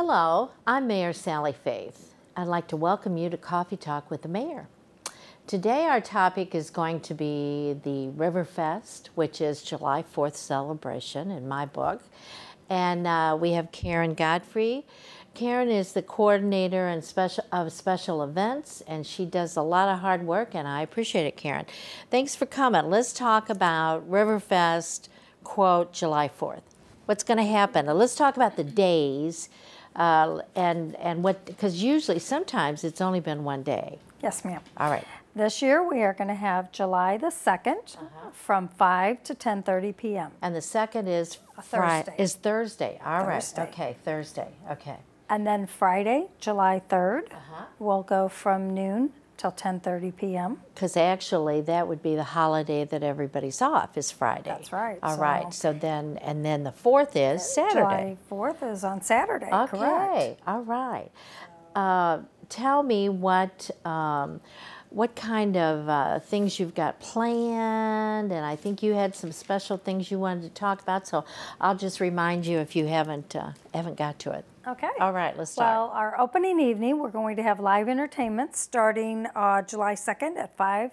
Hello, I'm Mayor Sally Faith. I'd like to welcome you to Coffee Talk with the Mayor. Today our topic is going to be the Riverfest, which is July 4th celebration in my book. And we have Karen Godfrey. Karen is the coordinator and special events, and she does a lot of hard work, and I appreciate it, Karen. Thanks for coming. Let's talk about Riverfest, quote, July 4th. What's going to happen? Let's talk about the days and what, because usually, sometimes it's only been one day. Yes, ma'am. All right. This year we are going to have July the 2nd from 5 to 10:30 p.m. And the 2nd is Thursday. Thursday. All Thursday. right. Okay, Thursday. Okay. And then Friday, July 3rd, will go from noon till 10:30 p.m. Because actually, that would be the holiday that everybody's off, is Friday. That's right. All right. So then, and then the 4th is Saturday. July 4th is on Saturday, Okay. correct. All right. Tell me what kind of things you've got planned, and I think you had some special things you wanted to talk about, so I'll just remind you if you haven't got to it. Okay. All right, let's start. Well, our opening evening, we're going to have live entertainment starting July 2nd at 5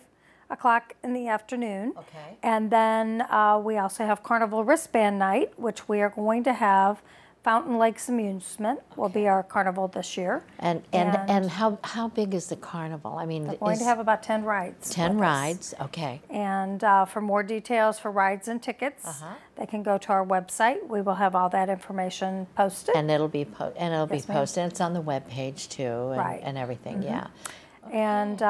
o'clock in the afternoon. Okay. And then we also have Carnival Wristband Night, which we are going to have. Fountain Lakes Amusement will be our carnival this year. And how big is the carnival? I mean, we're going to have about 10 rides. 10 rides, okay. And for more details for rides and tickets, they can go to our website. We will have all that information posted. And it'll be posted. It's on the webpage too, and everything. Yeah. And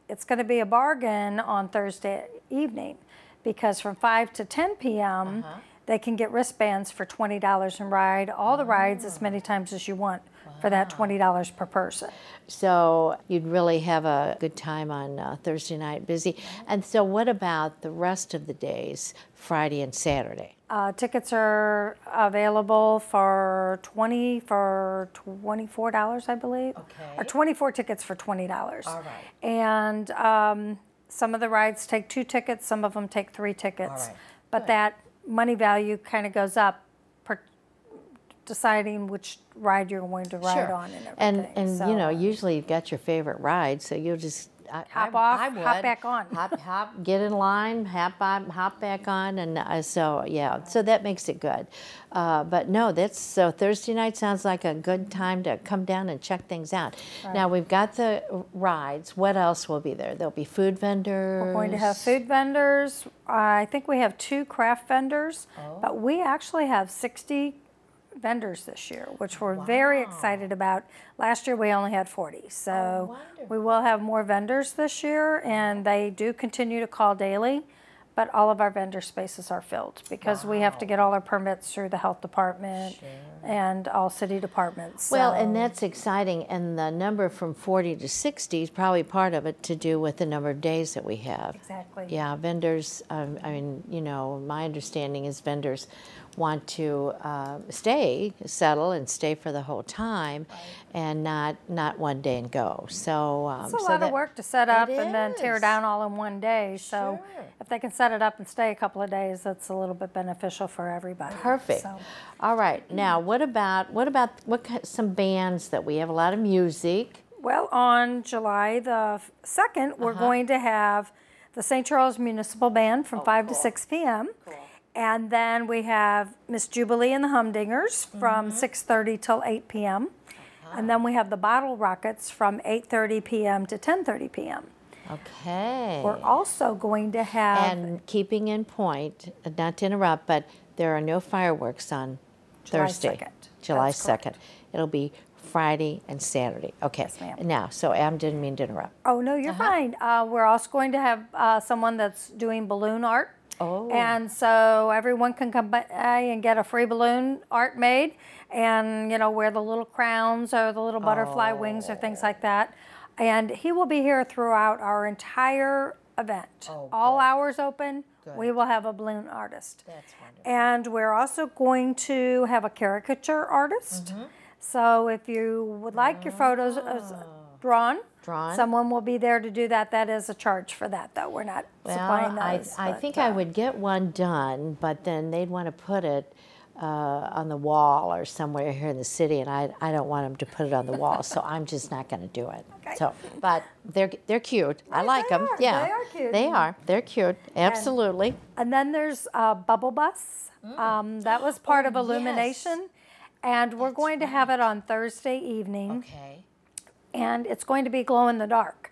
it's going to be a bargain on Thursday evening, because from 5 to 10 p.m. They can get wristbands for $20 and ride all the rides as many times as you want for that $20 per person. So you'd really have a good time on Thursday night, busy. And so what about the rest of the days, Friday and Saturday? Tickets are available for $24, I believe. Okay. Or 24 tickets for $20. All right. And some of the rides take 2 tickets, some of them take 3 tickets. All right. But Good. that money value kind of goes up per deciding which ride you're going to ride on and everything. And so, you know, usually you've got your favorite ride, so you'll just hop off, hop back on. hop, get in line, hop back on, and so that makes it good. But no, so Thursday night sounds like a good time to come down and check things out. Right. Now we've got the rides. What else will be there? There'll be food vendors. We're going to have food vendors. I think we have 2 craft vendors, but we actually have 60 vendors this year, which we're very excited about. Last year we only had 40, so we will have more vendors this year, and they do continue to call daily, but all of our vendor spaces are filled because we have to get all our permits through the health department and all city departments. Well, and that's exciting, and the number from 40 to 60 is probably part of it to do with the number of days that we have. Exactly. Yeah, vendors, I mean, you know, my understanding is vendors want to settle and stay for the whole time, and not one day and go. So it's a lot of work to set up and then tear down all in one day. So if they can set it up and stay a couple of days, that's a little bit beneficial for everybody. Perfect. So. All right. Now, what about some bands that we have? A lot of music. Well, on July the 2nd, we're going to have the St. Charles Municipal Band from 5 to 6 p.m. Cool. And then we have Miss Jubilee and the Humdingers from 6:30 till 8 p.m. And then we have the Bottle Rockets from 8:30 p.m. to 10:30 p.m. Okay. We're also going to have... And keeping in point, not to interrupt, but there are no fireworks on Thursday. 2nd. July That's 2nd. correct. It'll be Friday and Saturday. Okay. Yes, ma'am. Now, so Am didn't mean to interrupt. Oh, no, you're fine. We're also going to have someone that's doing balloon art. Oh. And so everyone can come by and get a free balloon art made, and, you know, wear the little crowns or the little butterfly wings or things like that. And he will be here throughout our entire event. All hours open. Good. We will have a balloon artist. That's wonderful. And we're also going to have a caricature artist. So if you would like your photos drawn, someone will be there to do that. That is a charge for that, though. We're not supplying those. I think I would get one done, but then they'd want to put it on the wall or somewhere here in the city, and I don't want them to put it on the wall, so I'm just not going to do it. Okay. So, but they're cute. I like they them. are. Yeah, They are cute. They are. They're cute. Absolutely. And then there's Bubble Bus. That was part of Illumination. And we're going to have it on Thursday evening. Okay. And it's going to be glow in the dark.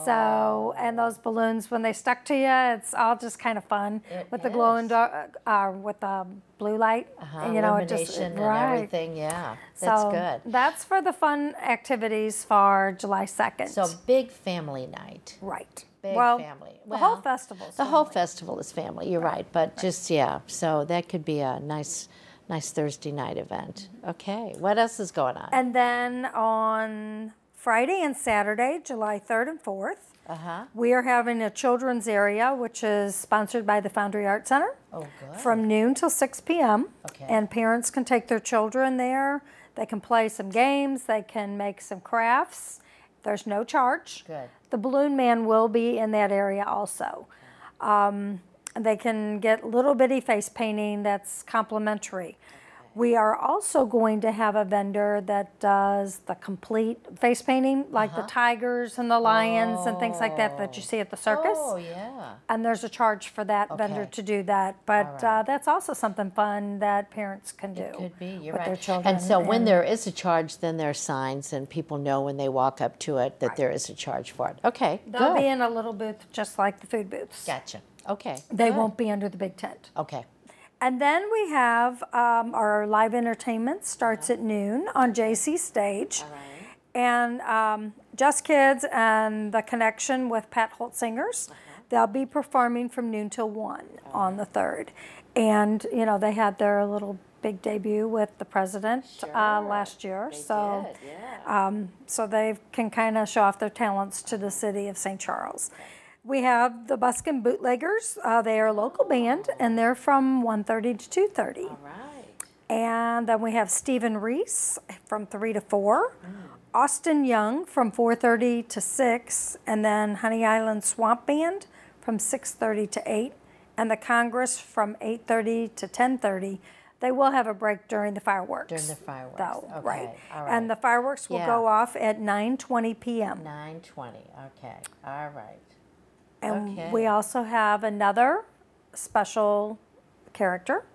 So, and those balloons, when they stuck to you, it's all just kind of fun with the glow in dark, with the blue light. You know, it just Illumination and everything. Yeah, that's so good. That's for the fun activities for July 2nd. So big family night. Right. Big well, family. The whole festival. The whole festival is family. You're right, but just so that could be a nice Thursday night event. Okay, what else is going on? And then on Friday and Saturday, July 3rd and 4th, we are having a children's area, which is sponsored by the Foundry Art Center. Oh, good. From noon till 6 p.m. Okay. And parents can take their children there. They can play some games. They can make some crafts. There's no charge. Good. The Balloon Man will be in that area also. They can get little bitty face painting that's complimentary. We are also going to have a vendor that does the complete face painting, like the tigers and the lions and things like that you see at the circus. Oh, yeah. And there's a charge for that vendor to do that. But that's also something fun that parents can do. It could be, you're with right. their children. And so when there is a charge, then there are signs and people know when they walk up to it that there is a charge for it. Okay, They'll good. be in a little booth just like the food booths. Gotcha. Okay. They good. won't be under the big tent. Okay. And then we have our live entertainment starts at noon on JC Stage. All right. And Just Kids and The Connection with Pat Holt Singers. They'll be performing from noon till 1 on the 3rd. And, you know, they had their little big debut with the president last year. They so, did, yeah. so they can kind of show off their talents to the city of St. Charles. We have the Buskin Bootleggers. They are a local band, and they're from 1:30 to 2:30. All right. And then we have Stephen Reese from 3 to 4. Austin Young from 4:30 to 6. And then Honey Island Swamp Band from 6:30 to 8. And the Congress from 8:30 to 10:30. They will have a break during the fireworks. During the fireworks. Though, Okay. right. All right. And the fireworks will go off at 9:20 p.m. 9:20. Okay. All right. And we also have another special character.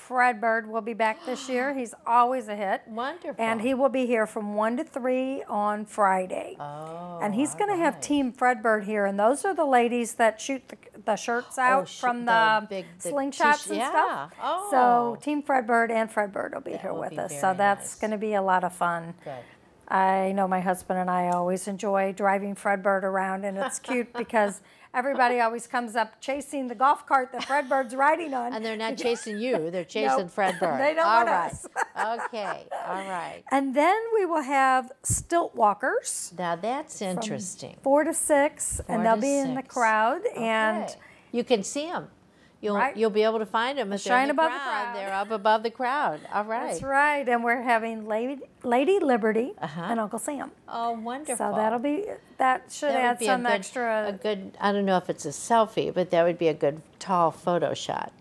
Fredbird will be back this year. He's always a hit. Wonderful. And he will be here from 1 to 3 on Friday. Oh, and he's going to have Team Fredbird here. And those are the ladies that shoot the shirts out from the slingshots and stuff. Oh. So Team Fredbird and Fredbird will be here will with be us. very So that's nice. going to be a lot of fun. Good. I know my husband and I always enjoy driving Fredbird around, and it's cute because everybody always comes up chasing the golf cart that Fredbird's riding on. And they're not chasing you, they're chasing Nope. Fredbird. They don't All want right. us. Okay, all right. And then we will have stilt walkers. Now that's interesting. 4 to 6, 4 and they'll to be in the 6. crowd. And Okay. You can see them. Right. You'll be able to find them if they're Shine in the above the crowd. crowd. They're up above the crowd. All right. that's right. And we're having Lady Liberty and Uncle Sam. Oh, wonderful. So that should That would add be some a good, extra. A good, I don't know if it's a selfie, but that would be a good tall photo shot.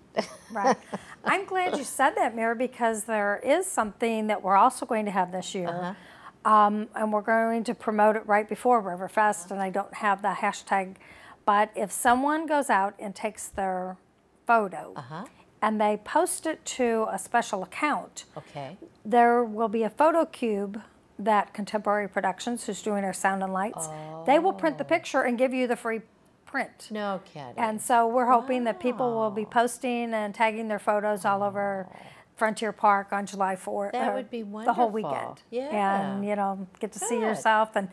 Right. I'm glad you said that, Mary, because there is something that we're also going to have this year. And we're going to promote it right before Riverfest, and I don't have the hashtag. But if someone goes out and takes their photo and they post it to a special account, Okay. there will be a photo cube that Contemporary Productions, who's doing our sound and lights, they will print the picture and give you the free print. No kidding. And so we're hoping that people will be posting and tagging their photos all over Frontier Park on July 4th. That would be The whole wonderful. weekend. Yeah. And, you know, get to see Good. yourself and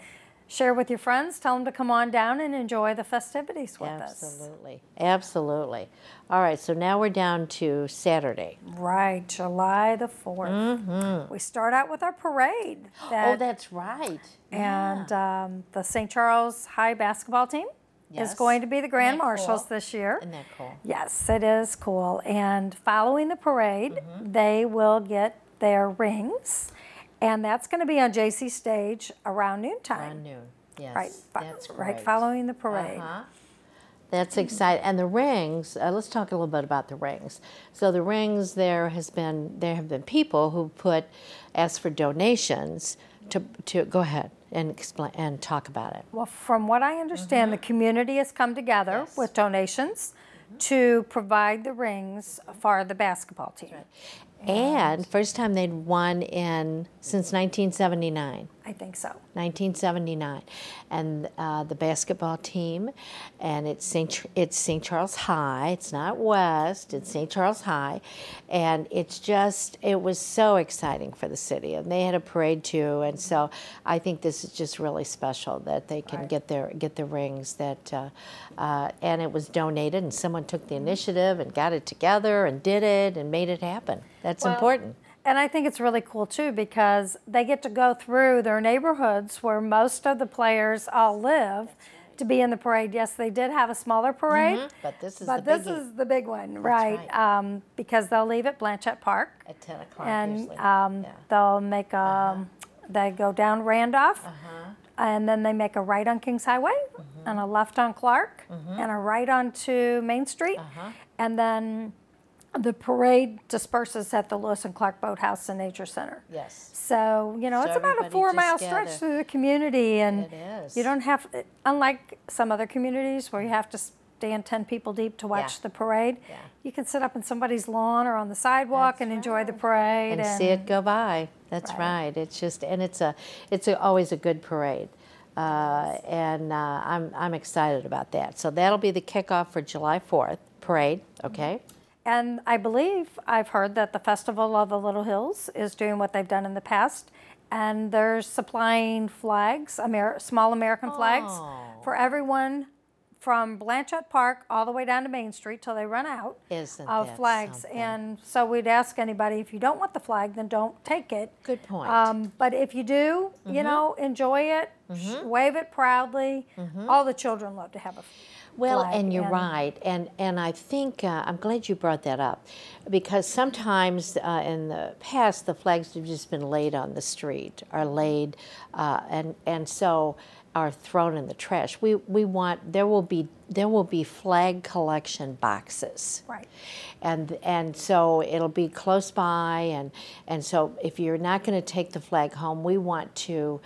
share with your friends. Tell them to come on down and enjoy the festivities with us. Absolutely. Absolutely. All right, so now we're down to Saturday. Right, July the 4th. We start out with our parade. Oh, that's right. And the St. Charles High basketball team is Yes. going to be the Grand Isn't that Marshals cool? this year. Isn't that cool? Yes, it is cool. And following the parade, they will get their rings. And that's going to be on JC Stage around noontime. Around noon. Yes. Right, That's right great. following the parade. That's exciting. And the rings, let's talk a little bit about the rings. So the rings, there have been people who asked for donations to go ahead and explain and talk about it. Well, from what I understand, the community has come together with donations to provide the rings for the basketball team. Right. And first time they'd won since 1979. I think so. 1979, and the basketball team, and it's St. Charles High. It's not West. It's St. Charles High, and it was so exciting for the city, and they had a parade too. And so I think this is just really special that they can get the rings and it was donated, and someone took the initiative and got it together and did it and made it happen. That's important. And I think it's really cool too because they get to go through their neighborhoods where most of the players all live to be in the parade. Yes, they did have a smaller parade, but this is the big one, right? Because they'll leave at Blanchette Park at 10 o'clock and usually. they'll make they go down Randolph, and then they make a right on Kings Highway and a left on Clark and a right onto Main Street, and then the parade disperses at the Lewis and Clark Boathouse and Nature Center. Yes. So, it's about a 4-mile stretch through the community. And it is. You don't have, unlike some other communities where you have to stand 10 people deep to watch the parade, you can sit up in somebody's lawn or on the sidewalk and enjoy the parade. And see it go by. That's right. It's just, and it's always a good parade. I'm excited about that. So that'll be the kickoff for July 4th parade, okay? And I believe I've heard that the Festival of the Little Hills is doing what they've done in the past, and they're supplying flags, small American flags, for everyone from Blanchette Park all the way down to Main Street till they run out of flags. Something? And so we'd ask anybody, if you don't want the flag, then don't take it. Good point. But if you do, enjoy it, wave it proudly. All the children love to have a Well, flag. and you're right, and I think I'm glad you brought that up, because sometimes in the past the flags have just been laid on the street, are laid, and so are thrown in the trash. We want there will be flag collection boxes, Right. and so it'll be close by, and so if you're not going to take the flag home, we want to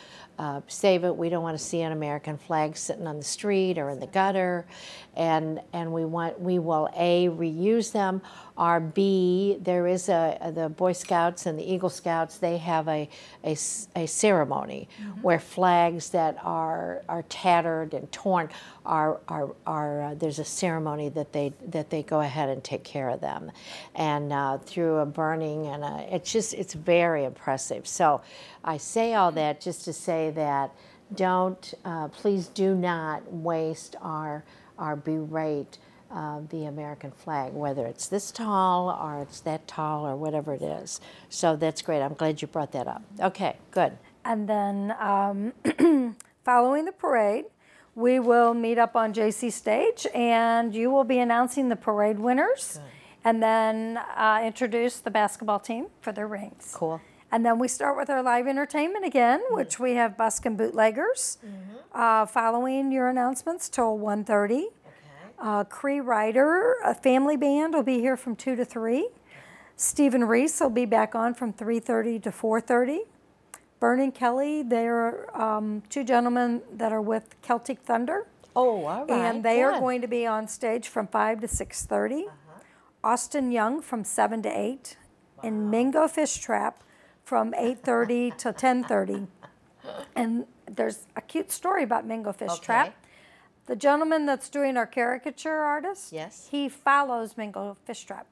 save it. We don't want to see an American flag sitting on the street or in the gutter, and we will A, reuse them, or B, there is the Boy Scouts and the Eagle Scouts, they have a ceremony where flags that are tattered and torn there's a ceremony that they go ahead and take care of them, and through a burning, and it's very impressive. So I say all that just to say that please do not waste or berate the American flag, whether it's this tall or it's that tall or whatever it is. So that's great. I'm glad you brought that up. Okay, good. And then following the parade, we will meet up on JC Stage, and you will be announcing the parade winners, and then introduce the basketball team for their rings. Cool. And then we start with our live entertainment again, which we have Busk and Bootleggers, following your announcements till 1:30. Cree Ryder, a family band, will be here from 2 to 3. Stephen Reese will be back on from 3:30 to 4:30. Bern and Kelly, they're two gentlemen that are with Celtic Thunder. Oh, all right. And they are going to be on stage from 5 to 6:30. Austin Young from 7 to 8. And Mingo Fish Trap from 8:30 to 10:30. And there's a cute story about Mingo Fish Trap. The gentleman that's doing our caricature artist, he follows Mingo Fish Trap.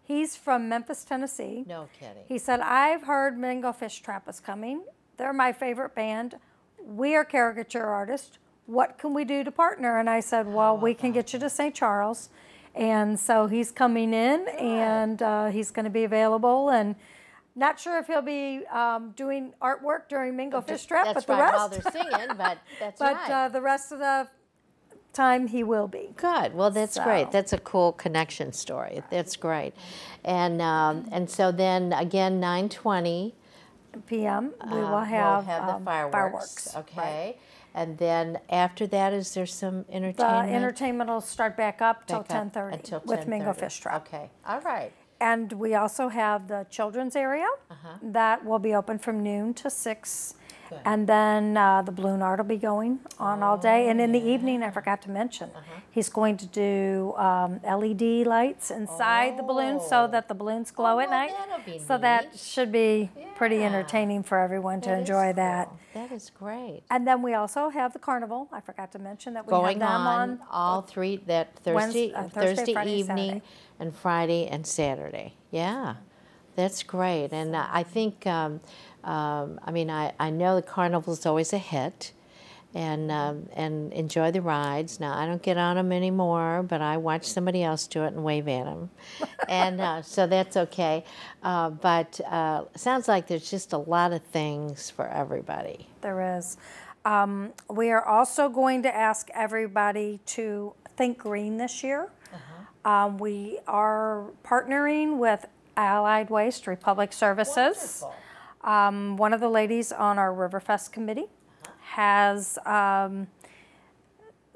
He's from Memphis, Tennessee. No kidding. He said, I've heard Mingo Fish Trap is coming. They're my favorite band. We are caricature artists. What can we do to partner? And I said, well, we can get you to St. Charles. And so he's coming in, and he's going to be available. And not sure if he'll be doing artwork during Mingo Fish Trap, but the rest. While they're singing, but that's right. But the rest of the time he will be. Good. Well, that's great. That's a cool connection story. That's great. And so then again, 9:20 p.m. we will have the fireworks. Okay. Right. And then after that, is there some The entertainment? entertainment will start back up till Back up 10:30 until with Mingo 10:30. Fish Trap. Okay, all right. And we also have the children's area that will be open from noon to 6. Good. And then the balloon art will be going on all day. And in the evening, I forgot to mention, he's going to do LED lights inside the balloons so that the balloons glow at well, night. that'll be So that neat. should be pretty Yeah. entertaining for everyone to That is enjoy that. cool. That is great. And then we also have the carnival. I forgot to mention that we Going have them on all three, that Thursday, Thursday, Friday, evening Saturday. and Friday and Saturday. Yeah, that's great. And I think, I mean, I know the carnival's always a hit, and enjoy the rides. Now, I don't get on them anymore, but I watch somebody else do it and wave at them. And so that's okay. But sounds like there's just a lot of things for everybody. There is. We are also going to ask everybody to think green this year. We are partnering with Allied Waste Republic Services. Wonderful. One of the ladies on our Riverfest committee has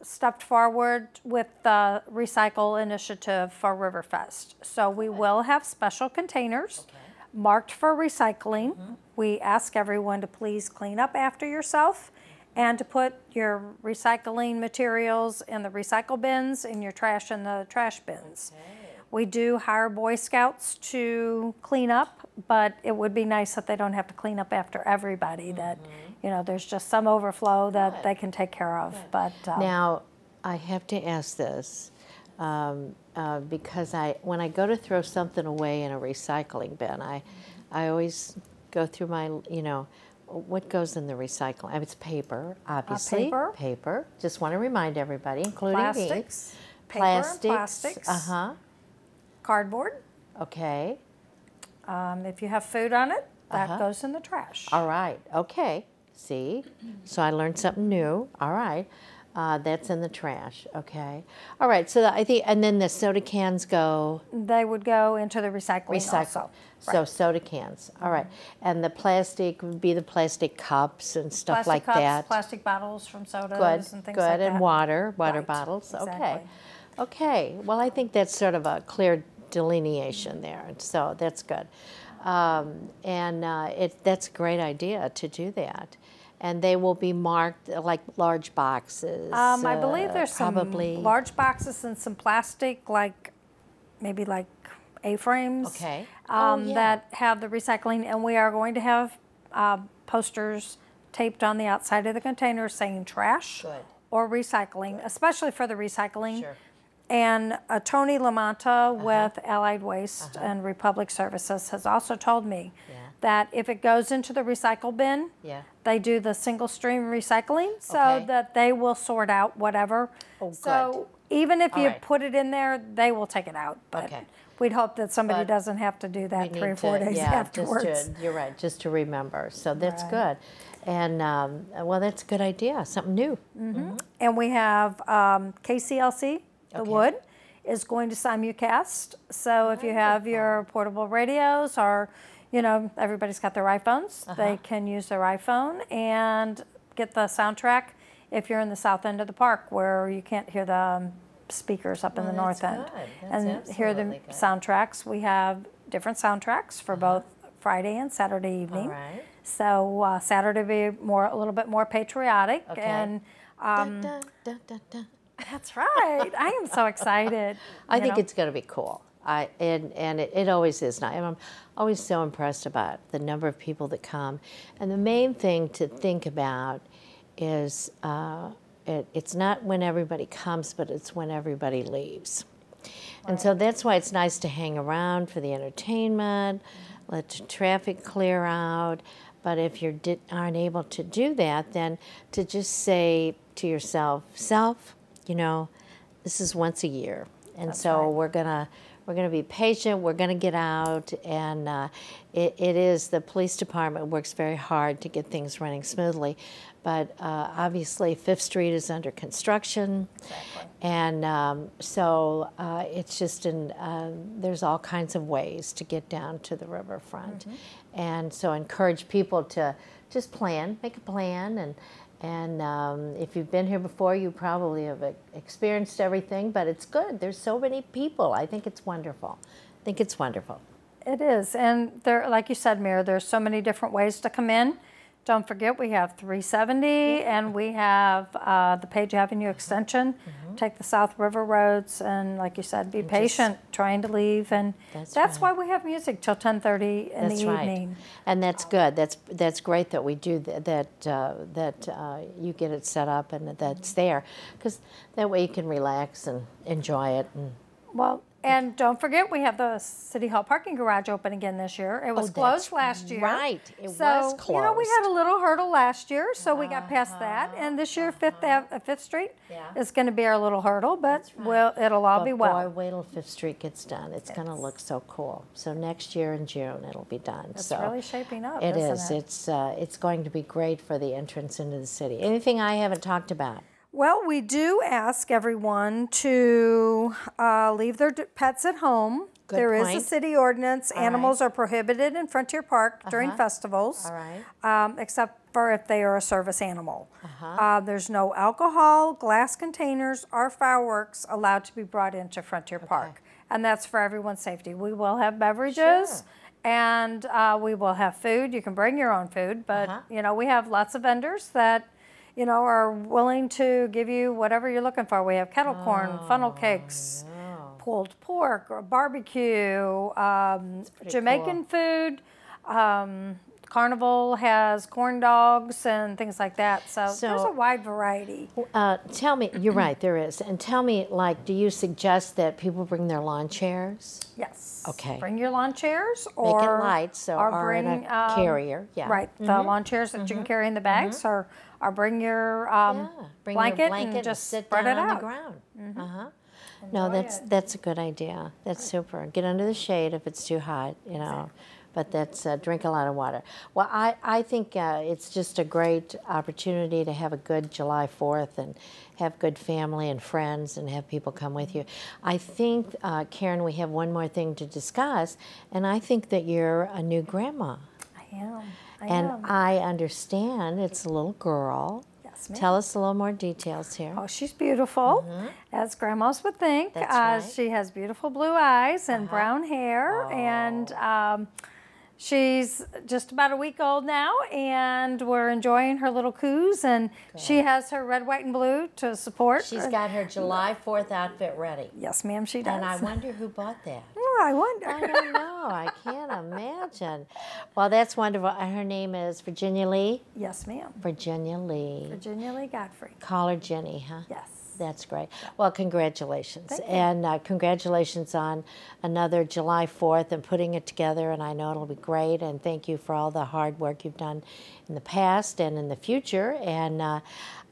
stepped forward with the recycle initiative for Riverfest. So we will have special containers marked for recycling. We ask everyone to please clean up after yourself and to put your recycling materials in the recycle bins and your trash in the trash bins. We do hire Boy Scouts to clean up, but it would be nice that they don't have to clean up after everybody, that, you know, there's just some overflow that they can take care of. But Now, I have to ask this, because when I go to throw something away in a recycling bin, I always go through my, you know, what goes in the recycling? I mean, it's paper, obviously. Paper. Just want to remind everybody, including plastics, me. paper and plastics, cardboard. Okay. If you have food on it, that goes in the trash. All right. Okay. See? So I learned something new. All right. That's in the trash. Okay. All right. So I think, and then the soda cans go. They would go into the recycling also. So soda cans. All right. And the plastic would be the plastic cups and stuff like cups, that. plastic bottles from sodas and things good. like that. And water Right, bottles. Okay. exactly. Okay. Well, I think that's sort of a clear delineation there. So that's good. That's a great idea to do that. And they will be marked like large boxes. I believe there's probably some large boxes and some plastic, like maybe like A-frames. Okay. That have the recycling, and we are going to have posters taped on the outside of the container saying trash or recycling, especially for the recycling. Sure. And Tony Lamanta with Allied Waste and Republic Services has also told me that if it goes into the recycle bin, they do the single stream recycling so that they will sort out whatever. So even if you put it in there, they will take it out. But we'd hope that somebody doesn't have to do that 3 or 4 days afterwards. You're right, just to remember. So that's good. And, well, that's a good idea, something new. And we have KCLC, the Wood, is going to simulcast. So if you have your portable radios or, you know, everybody's got their iPhones, they can use their iPhone and get the soundtrack if you're in the south end of the park where you can't hear the speakers up in the north end. And hear the soundtracks. We have different soundtracks for both Friday and Saturday evening. So Saturday will be a little bit more patriotic. And that's right. I am so excited. I think it's going to be cool. It always is. I'm always so impressed about the number of people that come. And the main thing to think about is it's not when everybody comes, but it's when everybody leaves. And so that's why it's nice to hang around for the entertainment, let the traffic clear out. But if you aren't able to do that, then to just say to yourself, you know, this is once a year, and we're gonna be patient. We're gonna get out, and it is the police department works very hard to get things running smoothly, but obviously 5th Street is under construction, and so it's just there's all kinds of ways to get down to the riverfront, and so encourage people to just plan, make a plan, and if you've been here before, you probably have experienced everything, but it's good. There's so many people. I think it's wonderful. I think it's wonderful. It is, and there, like you said, Mira, there's so many different ways to come in. Don't forget, we have 370, and we have the Page Avenue extension. Take the South River roads, and like you said, be patient, trying to leave, and that's why we have music till 10:30 in the evening. And that's good. That's great that we do that you get it set up and that's there, because that way you can relax and enjoy it. And don't forget, we have the City Hall parking garage open again this year. It was closed last year. Right, it was closed. You know, we had a little hurdle last year, so we got past that. And this year, 5th Street is going to be our little hurdle, but it'll all be well. Boy, wait till 5th Street gets done. It's going to look so cool. So next year in June, it'll be done. It's really shaping up, It is. isn't it? It's going to be great for the entrance into the city. Anything I haven't talked about? Well, we do ask everyone to leave their pets at home. There is a city ordinance. Animals are prohibited in Frontier Park during festivals, except for if they are a service animal. There's no alcohol, glass containers, or fireworks allowed to be brought into Frontier Park. And that's for everyone's safety. We will have beverages. And we will have food. You can bring your own food, but you know, we have lots of vendors that are willing to give you whatever you're looking for. We have kettle corn, funnel cakes, pulled pork, or barbecue, Jamaican food. Carnival has corn dogs and things like that. So there's a wide variety. Tell me, you're right, there is. And tell me, do you suggest that people bring their lawn chairs? Yes. Okay. Bring your lawn chairs, or make it light, or bring in a carrier. Right, the lawn chairs that you can carry in the bags, or bring your blanket and just sit spread down it on out. the ground. No, that's a good idea. That's super. Get under the shade if it's too hot, But that's drink a lot of water. Well, I think it's just a great opportunity to have a good July 4th and have good family and friends and have people come with you. I think, Karen, we have one more thing to discuss, and I think that you're a new grandma. I am. I understand it's a little girl. Yes, ma'am. Tell us a little more details here. Oh, she's beautiful, as grandmas would think. That's right. She has beautiful blue eyes and brown hair, and she's just about a week old now, and we're enjoying her little coos, and she has her red, white, and blue to support. She's got her July 4th outfit ready. Yes, ma'am, she does. And I wonder who bought that. Oh, I wonder. I don't know. I can't imagine. Well, that's wonderful. Her name is Virginia Lee? Yes, ma'am. Virginia Lee. Virginia Lee Godfrey. Call her Jenny, huh? Yes. That's great. Well, congratulations. Thank you. And congratulations on another July 4th and putting it together, and I know it'll be great, and thank you for all the hard work you've done in the past and in the future. And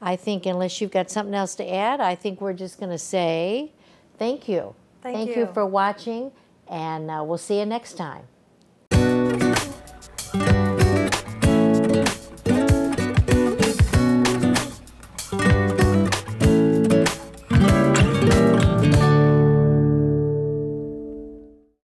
I think unless you've got something else to add, I think we're just going to say thank you. Thank you for watching, and we'll see you next time.